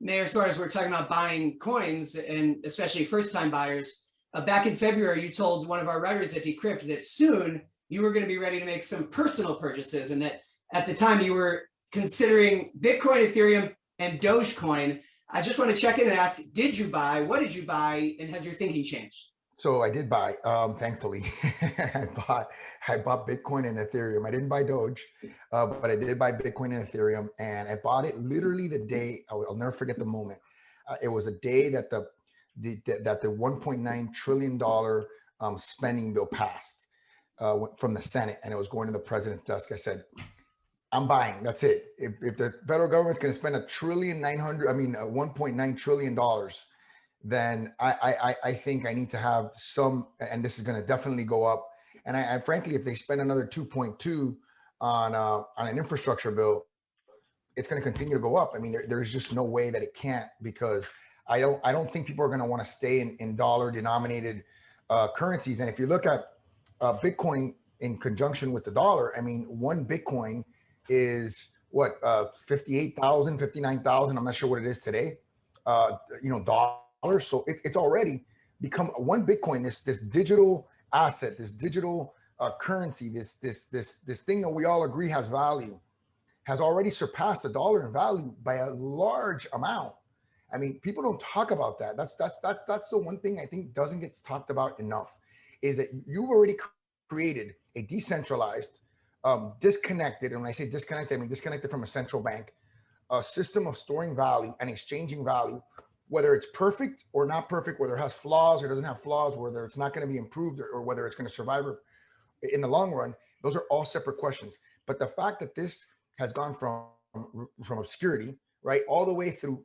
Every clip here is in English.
Mayor Suarez, we're talking about buying coins and especially first-time buyers. Back in February, you told one of our writers at Decrypt that soon you were going to be ready to make some personal purchases, and that at the time you were considering Bitcoin, Ethereum, and Dogecoin. I just want to check in and ask, did you buy? What did you buy? And has your thinking changed? So I did buy, thankfully, I bought Bitcoin and Ethereum. I didn't buy Doge, but I did buy Bitcoin and Ethereum, and I bought it literally the day. I'll never forget the moment. It was a day that the 1.9 trillion dollar spending bill passed from the Senate, and it was going to the president's desk. I said, I'm buying. That's it. If the federal government's going to spend $1.9 trillion dollars, then I think I need to have some, and this is going to definitely go up. And I frankly, if they spend another 2.2 on an infrastructure bill, it's going to continue to go up. I mean, there's just no way that it can't, because I don't think people are going to want to stay in dollar denominated currencies. And if you look at Bitcoin in conjunction with the dollar, I mean, one Bitcoin is what, 58,000, 59,000. I'm not sure what it is today, dollars. So it's already become one Bitcoin, this digital asset, this digital currency, this thing that we all agree has value, has already surpassed the dollar in value by a large amount. I mean, people don't talk about that. That's the one thing I think doesn't get talked about enough, is that you've already created a decentralized, disconnected, and when I say disconnected, I mean disconnected from a central bank, a system of storing value and exchanging value, whether it's perfect or not perfect, whether it has flaws or doesn't have flaws, whether it's not going to be improved, or whether it's going to survive in the long run. Those are all separate questions. But the fact that this has gone from obscurity, right, all the way through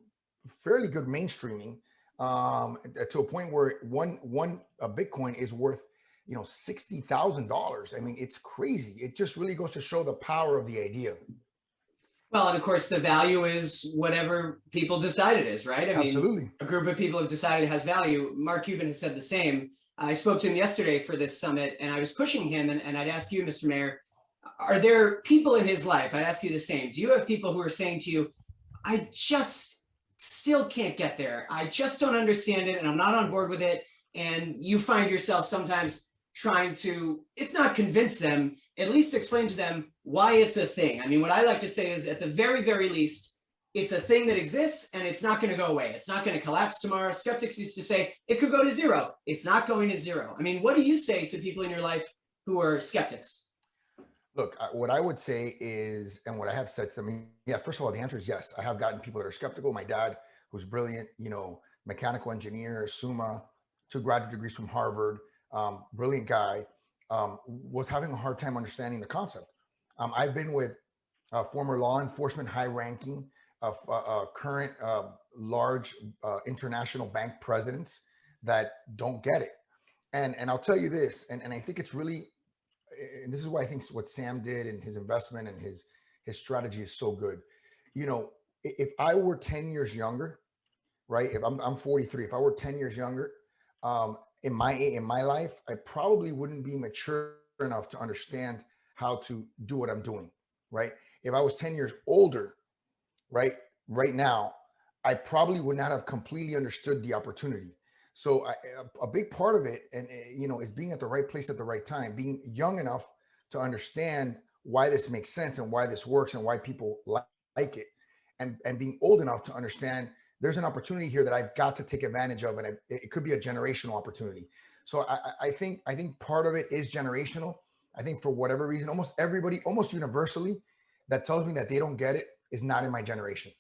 fairly good mainstreaming, to a point where one Bitcoin is worth, $60,000. I mean, it's crazy. It just really goes to show the power of the idea. Well, and of course, the value is whatever people decide it is, right? I Absolutely. mean, a group of people have decided it has value. Mark Cuban has said the same. I spoke to him yesterday for this summit, and I was pushing him, and I'd ask you, Mr. Mayor, are there people in his life, I'd ask you the same, do you have people who are saying to you, I just still can't get there. I just don't understand it, and I'm not on board with it. And you find yourself sometimes trying to, if not convince them, at least explain to them why it's a thing. I mean, what I like to say is, at the very, very least, it's a thing that exists and it's not going to go away. It's not going to collapse tomorrow. Skeptics used to say it could go to zero. It's not going to zero. I mean, what do you say to people in your life who are skeptics? Look, what I would say is, and what I have said to them, yeah, first of all, the answer is yes. I have gotten people that are skeptical. My dad, who's brilliant, mechanical engineer, Summa, 2 graduate degrees from Harvard, brilliant guy, was having a hard time understanding the concept. I've been with former law enforcement, high-ranking, current large international bank presidents that don't get it. And I'll tell you this, and I think it's really, and this is why I think what Sam did and his investment and his strategy is so good. If I were 10 years younger, right? If I'm 43, if I were 10 years younger, in my life, I probably wouldn't be mature enough to understand how to do what I'm doing, right? If I was 10 years older, right now, I probably would not have completely understood the opportunity. So a big part of it, and is being at the right place at the right time, being young enough to understand why this makes sense and why this works and why people like it, and being old enough to understand there's an opportunity here that I've got to take advantage of, and it could be a generational opportunity. So I think part of it is generational. I think for whatever reason, almost everybody, almost universally, that tells me that they don't get it is not in my generation.